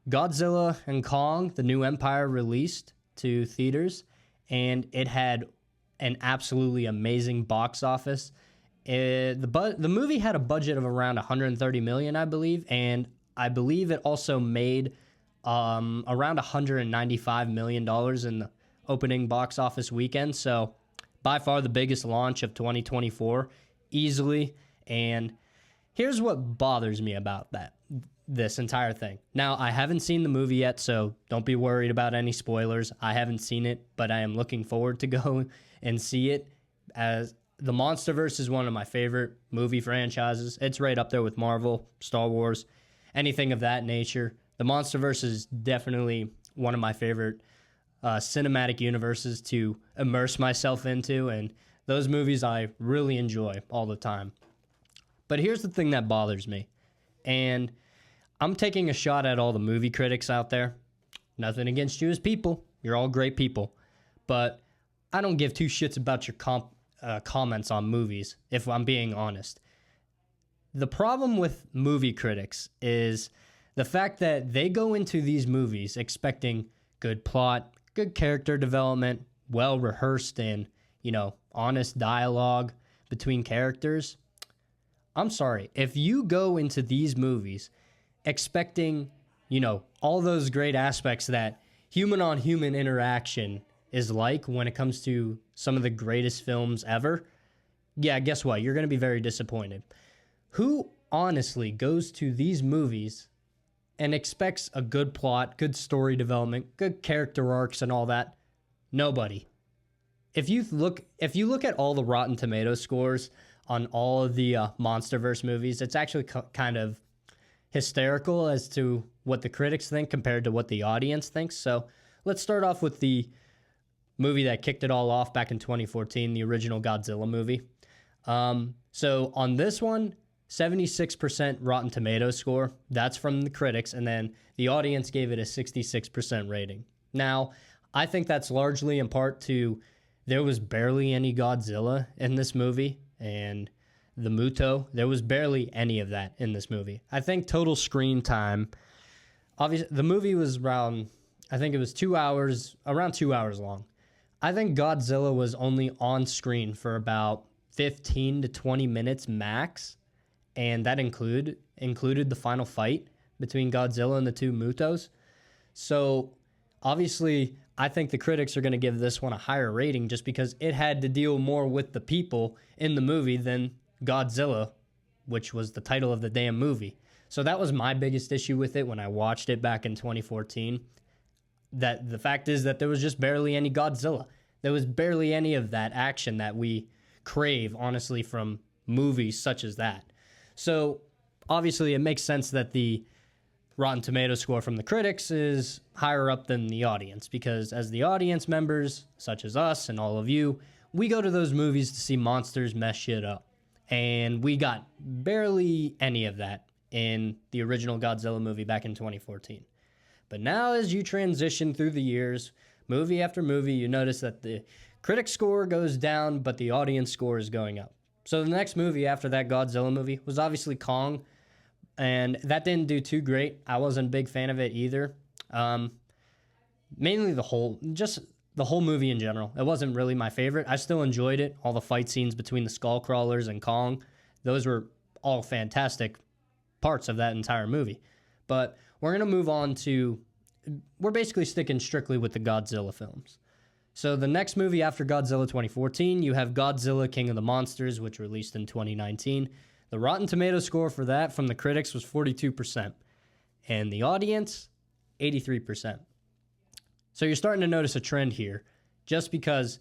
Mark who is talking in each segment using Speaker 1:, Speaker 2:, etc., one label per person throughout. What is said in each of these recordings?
Speaker 1: Godzilla and Kong, the New Empire, released to theaters, and it had an absolutely amazing box office. The movie had a budget of around 130 million, I believe, and I believe it also made around 195 million dollars in the opening box office weekend. So by far the biggest launch of 2024, easily. And here's what bothers me about this entire thing. Now, I haven't seen the movie yet, so don't be worried about any spoilers. I haven't seen it, but I am looking forward to go and see it, as the Monsterverse is one of my favorite movie franchises. It's right up there with Marvel, Star Wars, anything of that nature. The Monsterverse is definitely one of my favorite cinematic universes to immerse myself into, and those movies I really enjoy all the time. But here's the thing that bothers me, and I'm taking a shot at all the movie critics out there. Nothing against you as people. You're all great people. But I don't give two shits about your comments on movies, if I'm being honest. The problem with movie critics is the fact that they go into these movies expecting good plot, good character development, well rehearsed and, honest dialogue between characters. I'm sorry, if you go into these movies expecting, all those great aspects that human on human interaction is like when it comes to some of the greatest films ever, yeah, guess what? You're going to be very disappointed. Who honestly goes to these movies and expects a good plot, good story development, good character arcs and all that? Nobody. If you look at all the Rotten Tomatoes scores on all of the Monsterverse movies, it's actually kind of hysterical as to what the critics think compared to what the audience thinks. So let's start off with the movie that kicked it all off back in 2014, the original Godzilla movie. So on this one, 76% Rotten Tomatoes score. That's from the critics, and then the audience gave it a 66% rating. Now, I think that's largely in part to there was barely any Godzilla in this movie, and the Muto, there was barely any of that in this movie. I think total screen time, obviously, the movie was around 2 hours, around 2 hours long. I think Godzilla was only on screen for about 15 to 20 minutes max, and that included the final fight between Godzilla and the two Mutos. So obviously, I think the critics are going to give this one a higher rating just because it had to deal more with the people in the movie than Godzilla, which was the title of the damn movie. So that was my biggest issue with it when I watched it back in 2014. That the fact is that there was just barely any Godzilla. There was barely any of that action that we crave, honestly, from movies such as that. So obviously it makes sense that the Rotten Tomatoes score from the critics is higher up than the audience, because as the audience members, such as us and all of you, we go to those movies to see monsters mess shit up. And we got barely any of that in the original Godzilla movie back in 2014. But now as you transition through the years, movie after movie, you notice that the critic score goes down, but the audience score is going up. So the next movie after that Godzilla movie was obviously Kong, and that didn't do too great. I wasn't a big fan of it either. Mainly the whole movie in general. It wasn't really my favorite. I still enjoyed it. All the fight scenes between the skull crawlers and Kong, those were all fantastic parts of that entire movie. But we're going to move on to, we're basically sticking strictly with the Godzilla films. So the next movie after Godzilla 2014, you have Godzilla King of the Monsters, which released in 2019. The Rotten Tomatoes score for that from the critics was 42%, and the audience, 83%. So you're starting to notice a trend here, just because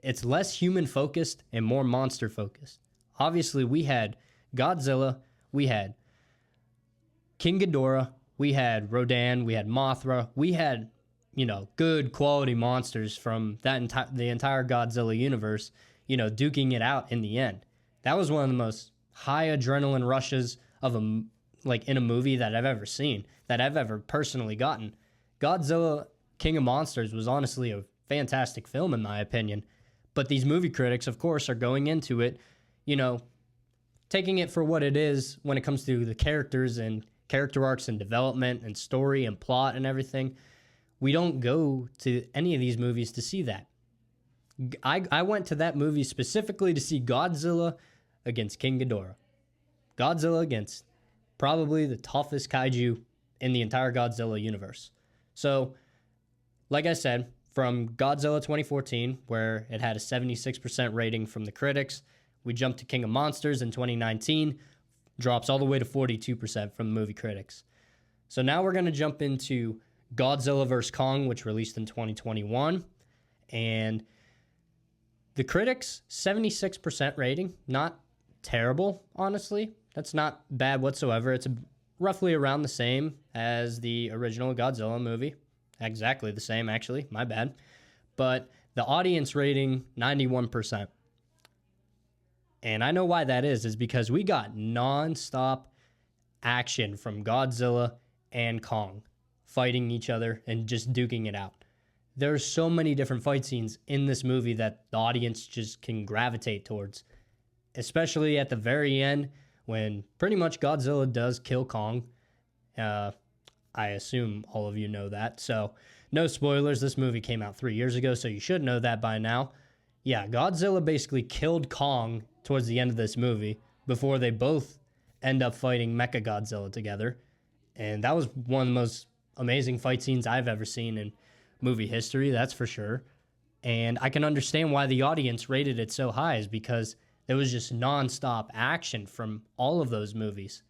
Speaker 1: it's less human-focused and more monster-focused. Obviously, we had Godzilla, we had King Ghidorah, we had Rodan, we had Mothra, we had, good quality monsters from the entire Godzilla universe, duking it out in the end. That was one of the most high adrenaline rushes of in a movie that I've ever seen, that I've ever personally gotten. Godzilla King of Monsters was honestly a fantastic film in my opinion, but these movie critics, of course, are going into it, taking it for what it is when it comes to the characters and character arcs and development and story and plot and everything. We don't go to any of these movies to see that. I went to that movie specifically to see Godzilla against King Ghidorah. Godzilla against probably the toughest kaiju in the entire Godzilla universe. So, like I said, from Godzilla 2014, where it had a 76% rating from the critics, we jumped to King of Monsters in 2019, drops all the way to 42% from the movie critics. So now we're going to jump into Godzilla vs. Kong, which released in 2021. And the critics, 76% rating. Not terrible, honestly. That's not bad whatsoever. It's roughly around the same as the original Godzilla movie. Exactly the same, actually. My bad. But the audience rating, 91%. And I know why that is because we got non-stop action from Godzilla and Kong fighting each other and just duking it out. There's so many different fight scenes in this movie that the audience just can gravitate towards, especially at the very end when pretty much Godzilla does kill Kong. I assume all of you know that. So no spoilers. This movie came out 3 years ago, so you should know that by now. Yeah, Godzilla basically killed Kong towards the end of this movie before they both end up fighting Mechagodzilla together. And that was one of the most amazing fight scenes I've ever seen in movie history, that's for sure. And I can understand why the audience rated it so high is because there was just nonstop action from all of those movies.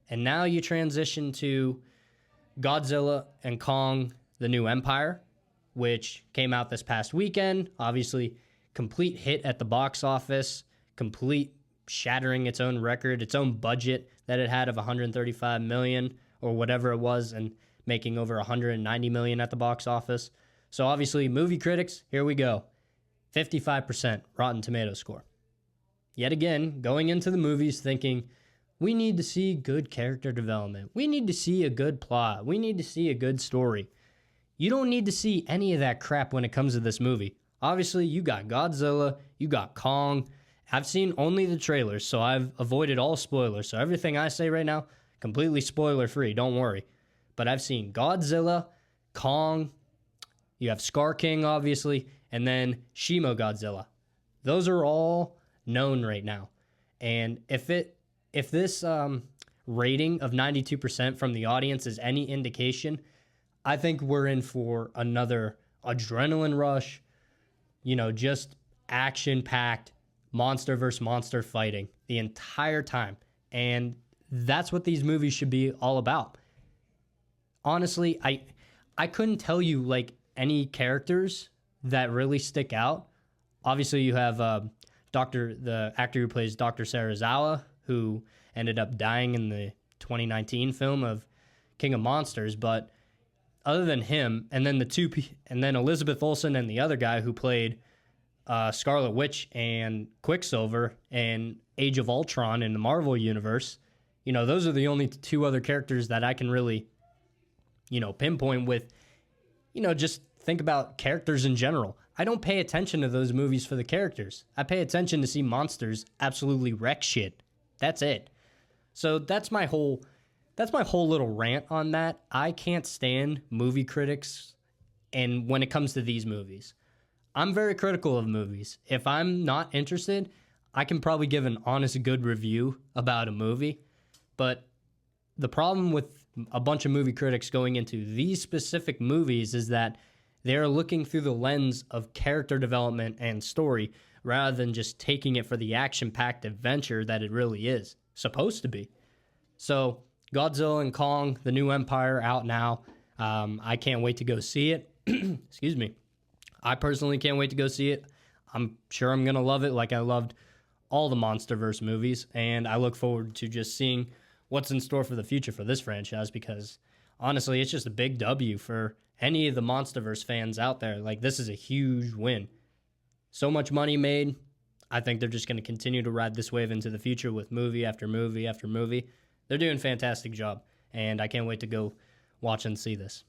Speaker 1: And now you transition to Godzilla and Kong, The New Empire, which came out this past weekend. Obviously, complete hit at the box office, complete shattering its own record, its own budget that it had of $135 million or whatever it was, and making over $190 million at the box office. So obviously, movie critics, here we go. 55% Rotten Tomatoes score. Yet again, going into the movies thinking, we need to see good character development. We need to see a good plot. We need to see a good story. You don't need to see any of that crap when it comes to this movie. Obviously, you got Godzilla, you got Kong. I've seen only the trailers, so I've avoided all spoilers. So everything I say right now, completely spoiler-free, don't worry. But I've seen Godzilla, Kong, you have Scar King, obviously, and then Shimo Godzilla. Those are all known right now. And if this rating of 92% from the audience is any indication, I think we're in for another adrenaline rush, just action-packed monster versus monster fighting the entire time. And that's what these movies should be all about. Honestly, I couldn't tell you any characters that really stick out. Obviously, you have the actor who plays Dr. Serizawa, who ended up dying in the 2019 film of King of Monsters. But other than him, and then Elizabeth Olsen and the other guy who played Scarlet Witch and Quicksilver in Age of Ultron in the Marvel Universe, those are the only two other characters that I can really, pinpoint with, just think about characters in general. I don't pay attention to those movies for the characters. I pay attention to see monsters absolutely wreck shit. That's it. So that's my whole little rant on that. I can't stand movie critics, and when it comes to these movies, I'm very critical of movies. If I'm not interested, I can probably give an honest, good review about a movie. But the problem with a bunch of movie critics going into these specific movies is that they're looking through the lens of character development and story rather than just taking it for the action-packed adventure that it really is supposed to be. So Godzilla and Kong, The New Empire, out now. I can't wait to go see it. Excuse me. I personally can't wait to go see it. I'm sure I'm going to love it like I loved all the Monsterverse movies, and I look forward to just seeing what's in store for the future for this franchise because, honestly, it's just a big W for any of the Monsterverse fans out there. This is a huge win. So much money made. I think they're just going to continue to ride this wave into the future with movie after movie after movie. They're doing a fantastic job, and I can't wait to go watch and see this.